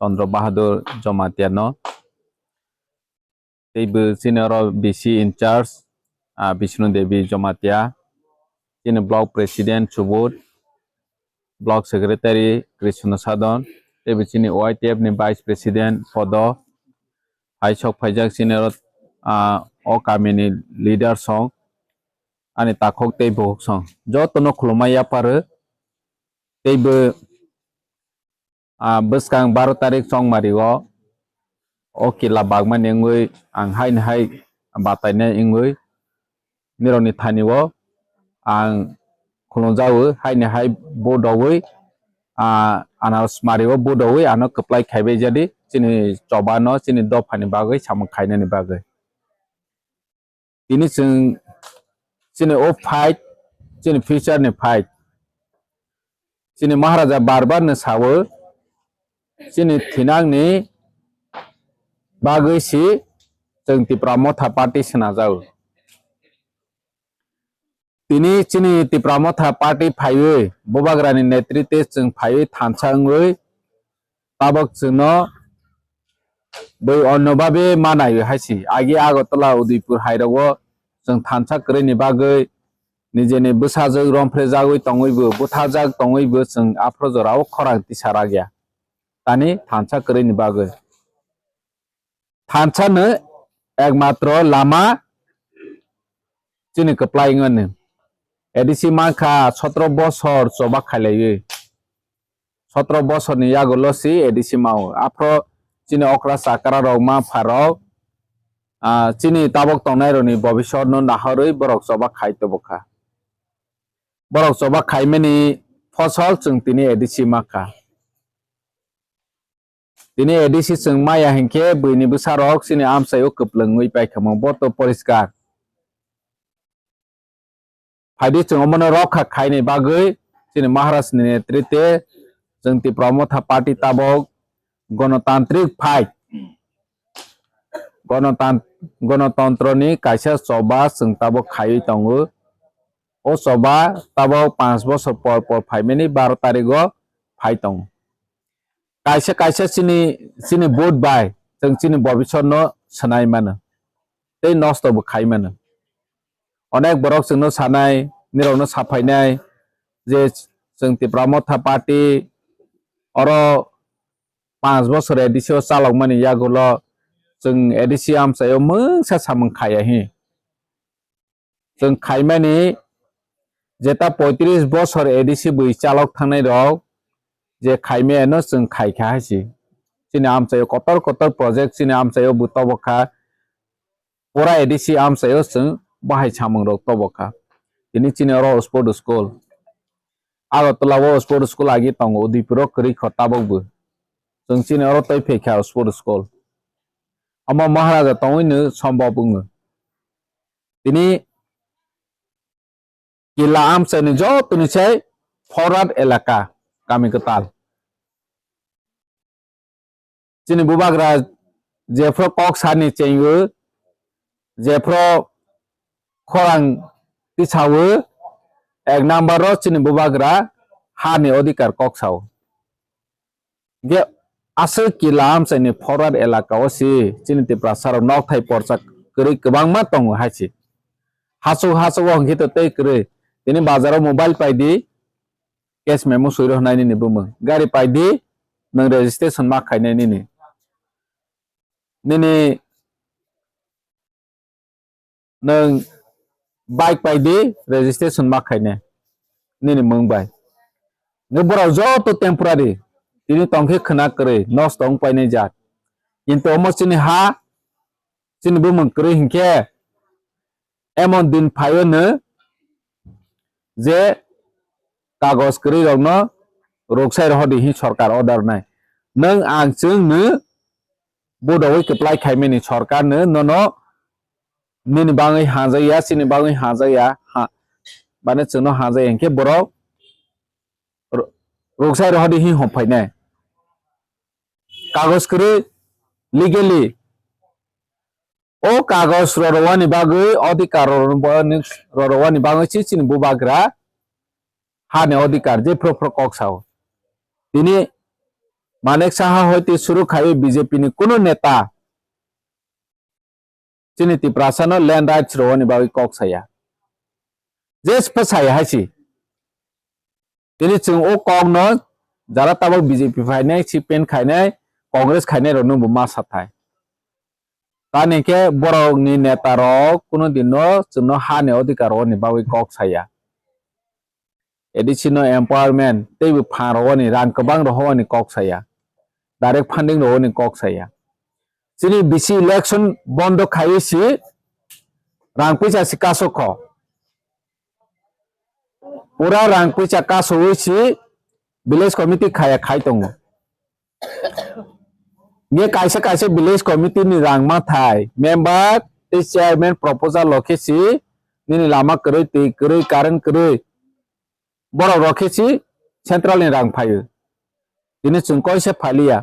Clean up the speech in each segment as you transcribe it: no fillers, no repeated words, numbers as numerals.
Chandra Bahadur Jamatia no. Table senior BC in charge, Vishnu Devi Jamatia, in a block president Chubut, block secretary Krishna Sadon, table senior OITF vice president Podo, High Shock Pajak senior Okamini leader song, and a takok table song. Jotono Klumaya Pare, table Buskang Barotarik song Mario. Oke la bagman wngwi ang haini batai wngwi nironi thaniwo ang khulungjawo haini bodawi anas mariwo bodawi ano Kwplai khaibai jadi chini chobano chini dophani bagwi samung khainani bagwi ini chini o fight chini future ni fight chini maharaja barbar ni sawo chini Thinang ni bagwi si TIPRASA Motha party senajau. Tini chini TIPRASA Motha party phaiwe bobagrani netritwe chung phaiwe Thansa wngwi tabok chungno bai onnobabe manai haisi agi Agotala Udaipur hairago chung Thansa kwrwini bagwi nijeni bwsajak romphaikha tongwibo buthajak tongwibo chung afrojorao khorang tisaragya tani Thansa kwrwini bagwi Thansa no ekmatro lama chini Kwplai ngani ADC Haphang 17 bosor choba khailaio 17 bosor ni yagolosi ADC mau afro chini okra sakara rokma pharo chini tabok tongnai roni bobishot no nahoroi borok choba khai tobokha borok choba khaimani fosol chung tini ADC Haphang Tini ADC chung maya hingke bwini bwsarok chini amsaio kwplungwi paikhamung boto poriskar phaidi chung omono rokha khaini bagwi chini Maharashtra ni netritwe chung TIPRASA Motha party tabok gণতান্ত্রিক fight gণতন্ত্রনি kaisa choba chung tabok khaiwi tongo o choba tabok 5 bosor por phaimani 12 tarigo phai tongo kaisa chini vote by chung chini bobishot no sanai mano tei nosto bo khai mano onek borok chung no sanai nirok no saphainai je chung TIPRASA Motha party oro 5 bosor ADC o chalokmani yagulo chung ADC amsaio mungsa samung khaya hi chung khaimani jeta 35 bosor ADC bui chalok thangnai rok je khaime no chung khaikha haisi chini amsaio kotor project chini amsaio bu tobokha pura ADC amsaio chung bahai samung rok tobokha tini chini oro sport school Agotala wo sport school agi tongo Udaipur kwri khotabok bu chung chini oro toiphaikha sport school amo maharaja tongwini sombab ungo tini kila amsaini jotoni sai forward elaka kami Kwtal chini bubagra jefro kok sani chengwo jefro khorang tisawo ek number ro chini bubagra hani odhikar kok sao ge ase kila amsaini forward elaka osi chini TIPRASA ro nokthai porcha kwrwi kwbangma tongo haisi haso hongkito tei kwrwi tini bazaro mobile paidi cash memo suiro hnaini ni bumung gari paidi nang registration ma khainai nini nang bike paidi registration ma khainai nini mungbai ngebora joto temporary tini tongkhe khna kwrwi nos tong painai jat kintu omo chini ha chini bumung kwrwi hingkhe emon din phaio no je kagos kwrwi rok no roksai rohdi hi sarkar order nai nang ang chung no bodawi Kwplai khaimani sarkar no nini bangwi hajaya chini bangwi hajaya bana chungno hajaya hingkhe borok roksai rohdi hi homfainai kagos kwrwi legally o kagos rorowani bagwi odhikar rorowani bagwi chini bubagra hani odhikar je pro kok sao tini Manek Saha होती शुरू खाई BJP नि कुनु नेता चिनि Tiprasa no land rights रो नि बागै कक साया जेस फसाय हासि तिनि जों ओ कक नो जारा ताबो बीजेपी फायनाय सिपेन खायनाय कांग्रेस खायनाय रो नो मा साथाय तानेके बरक नि नेता रो कुनु दिनो जोंनो हाने अधिकार रो नि बागै कक साया एडिसी नो एम्पावरमेंट तेबो फारो नि रां गोबां रो नि कक साया डायरेक्ट फंडिंग रो नि कक साया चिनि बीसी इलेक्शन बंद खायसि रां पैसा सिकासोख पूरा रां पैसा कासोसि विलेज कमिटी खाया खाय दङ ये कायसे कायसे विलेज कमिटी नि रां मा थाय मेंबर ते चेयरमैन प्रपोजल लखेसि नि लामा करै ते करै कारण करै बरो रखेसि सेंट्रल नि रां फायो दिने जों कइसे फालिया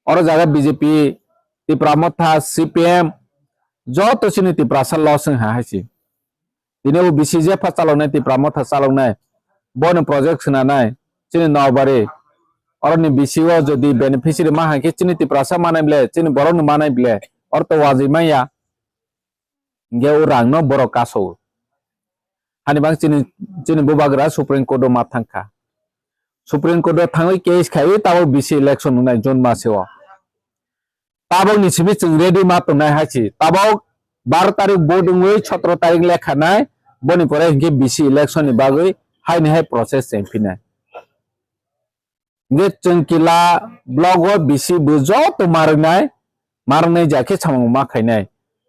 और जागा बीजेपी तिप्रा मथा सीपीएम जो तो चिनि तिप्रासा लॉस हासि दिने वो बीसीजे फसालनाय तिप्रा मथा सालनाय बन प्रोजेक्ट सुनानाय चिनि नौबारी और नि बीसीओ जदि बेनिफिशियरी मा हाके चिनि तिप्रासा मानायब्ले चिनि बरो न मानायब्ले और तो वाजिमाया गे ओ रांनो बरो कासो हानि बां चिनि बुबाग्रा सुप्रीम कोर्ट मा थांखा सुप्रीम कोर्ट थाङै केस खायो ताबो बीसी इलेक्शन नुनाय जून मासेव ताबो निसिबि जों रेडी मा तनाय हासि ताबो 12 तारिख बोर्ड वंवी 17 तारिख लेखानाय बनि परे हिंगे बीसी इलेक्शन नि बागै हाइनि हाइ प्रोसेस चेंफिनाय गे चंकिला ब्लॉक व बीसी बुजो तो मारनाय जाके सामु मा खायनाय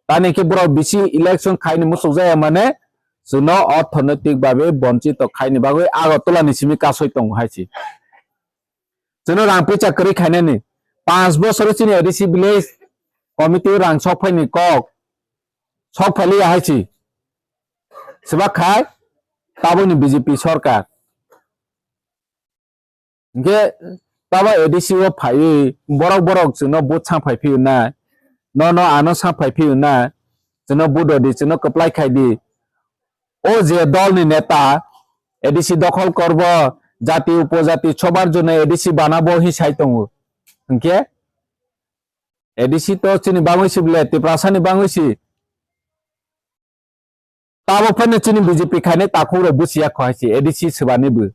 ताने के बरो बीसी इलेक्शन खायनि मुसुक जाया माने जोंनो अर्थनैतिक भाबे वंचित खायनि बागै आगरतला निसिमि कासय दं हासि जोंनो रां पैसा करै खायनायनि 5 बोसोर चिनि एडीसी विलेज कमिटी रां सफायनि कक सफायलि हासि सेबा खाय ताबोनि बीजेपी सरकार गे ताबा एडीसी ओ फायै बरक जोंनो बुथ साफायफियो ना न आनो साफायफियो ना जोंनो बुदोदि जोंनो कप्लाय खायदि ओ जे दल नि नेता एडीसी दखल करब जाति उपजाति सबार जने एडीसी बानाबो हिसाय दङ ओंके एडीसी तो चिनि बांगैसि बिले तिप्रासानि बांगैसि ताबो फने चिनि बीजेपी खायने ताखौ बुसिया खहायसि एडीसी सोबानिबो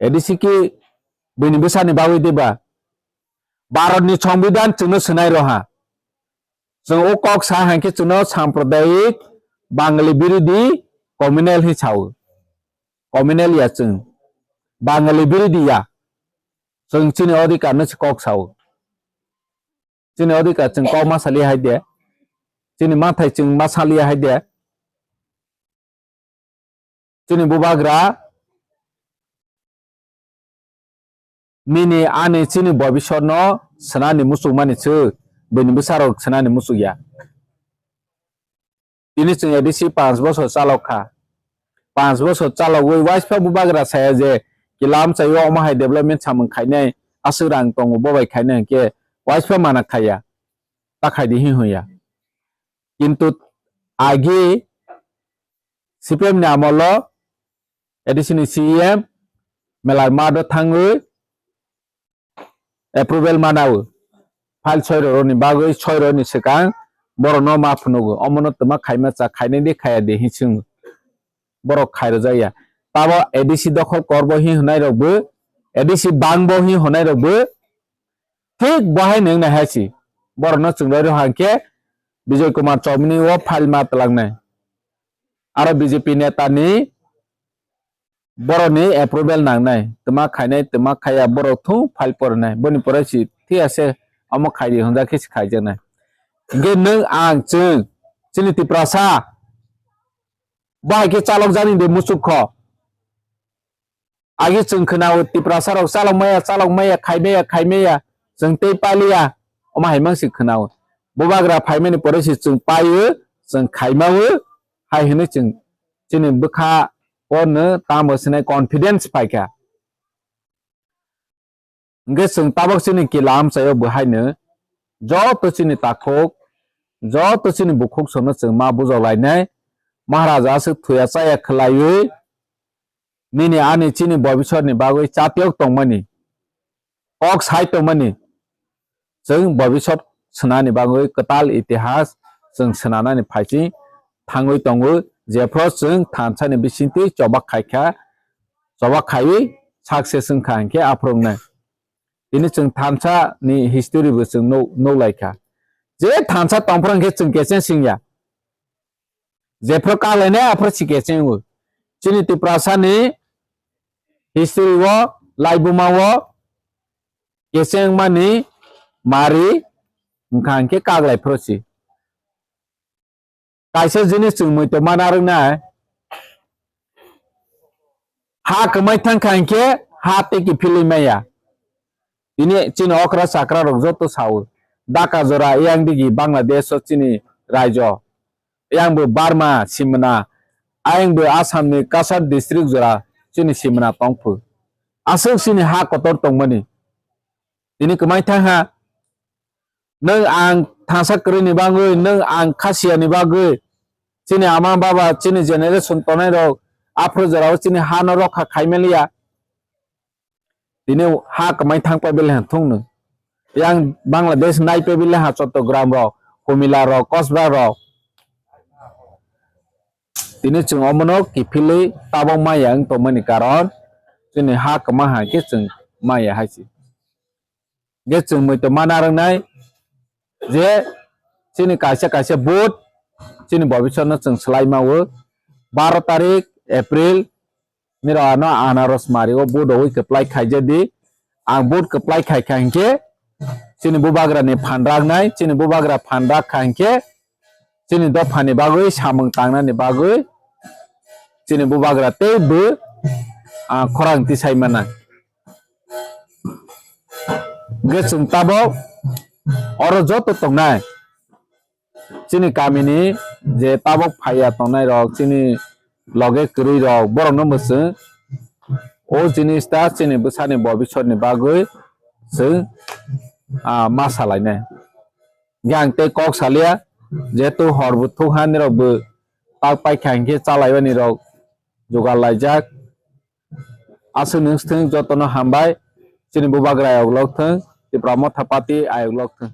एडीसी की बैनि बेसानि बावै देबा भारतनि संविधान जोंनो सोनाय रहा जों ओ कक सा हांके जोंनो सांप्रदायिक बांगाली बिरोधी कम्युनल हिसाव कम्युनल या जों बांगाली बिरोधीया जों चिनि अधिकार न कक साव चिनि अधिकार जों कक मासालि हायदे चिनि माथाय जों मासालि हायदे चिनि बुबाग्रा मिनि आने चिनि भविष्य न सनानि मुसुक मानिसो बैनि बेसाराव सनानि मुसुकया दिनै जों एडीसी 5 बोसोर चालौखा 5 बोसोर चालौवै वाइसफा बुबाग्रा साया जे किलाम चायो अमाहाय डेभलपमेंट सामों खायनाय आसुरां दङ बबाय खायनाय के वाइसफा माना खाया ताखायदि हि होया किन्तु आगे सीपीएम नि आमल एडीसी नि सीएम मेला मादो थाङो एप्रुवेल मानावो फाइल 6 रोनि बागै 6 रोनि सिगां बर' न माफुनगो अमनत मा खायमाचा खायनाय दे खाया दे हिसिं बर' खायरो जाया ताबो एडीसी दखल करबो हि होनाय रबो एडीसी बांबो हि होनाय रबो ठीक बहाय नों ना हासि बर' न चुंगै रो हांके विजय कुमार चौमनी वो फाइल मातलांनाय आरो बीजेपी नेतानि बर'नि एप्रुवेल नांनाय तमा खायनाय तमा खाया बर' थु फाइल परनाय बनि परसि थि आसे अम खायदि होनजा खिस खायजनाय गे नों आं जों चिनि तिप्रासा बाहायके चालक जानि दे मुसुख आगे जों खोनाव तिप्रासा राव चालक माया खायमेया जों ते पालिया अमा हायमांसि खोनाव बुबाग्रा फायमेनि परसि जों पायो जों खायमावो हाय होनो जों चिनि बखा अनो तामसने कॉन्फिडेंस पाइका गे जों ताबक चिनि किलाम चायो बहायनो जो तो चिनि ताखोक जो तो चिनि बुखुक सोनो जों मा बुजावलायनाय महाराजा से थुया चाया खलायै मिनि आनि चिनि भविष्यनि बागै चात्यक दंमोनि kok sai tongmani जों भबिष्यत सोनानि बागै कताल इतिहास जों सोनानानै फाइथि थाङै दङो जेफ्राव जों थानसानि बिसिंथि जबा खायखा जबा खायै साक्सेस खांखे आफ्रंनो दिनै जों थानसानि हिस्टोरिबो जों नौलायखा जे थानसा तंफ्रांखे जों गेसें सिंया जेफ्राव कालायनाय आफ्रा सिगेसेंबो जोंनि तिप्रासानि हिस्टोरिआव लाइबुमाव गेसें मानि मारी खांखे कागलाय फ्रोसि कायसे जिनिस जों मैतो मानारना हा कमाय थां खांखे हा तेकी फिलिमाया दिने चिन अक्रा साक्रा रंजो तो सावो दाका जरा यांग दिगी बांग्लादेश चिनी रायजो यांगबो बार्मा सिमना आयंगबो आसामनि कासार डिस्ट्रिक्ट जरा चिनी सिमना तंफु आसो चिनी हा कतर तंमनि दिने कमाय थां हा नों आं थांसा करिनि बागै नों आं खासियानि बागै चिनी आमा बाबा चिनी जेनेरेशन तनाय रok आफ्रो जराव चिनी हा न रखा खाइमेलिया दिने हा कमाय थां पे बेले थंनो yang Bangladesh nai pe bile ha Chattogram ro Kumila ro Kosbra ro dini chung omono kipili tabong maya ang tomani karon chini ha kama ha ke chung maya haisi ge chung moi to manarang nai je chini kaisa boot chini bobishot no chung slai mawo 12 tarik April niro ano anaros mari o boot oi Kwplai khaijadi ang boot Kwplai khai khangke chini bubagra ni phandrag nai chini bubagra phandrag khangke chini dophani bagwi samung tangna ni bagwi chini bubagra teibu khorang tisai mana gesung tabo oro joto tongnai chini kamini je tabok phaya tongnai rok chini loge kri rok borok no musu o jinis ta chini busani bobishot ni bagwi sung masalai gang te kok salia jetu horbu thuhan rok bu tak pai khangke chalaibani rok jogal laijak asu nungsthing jotono hambai chini bubagra ayok lokthang tipra motha pati ayok lokthang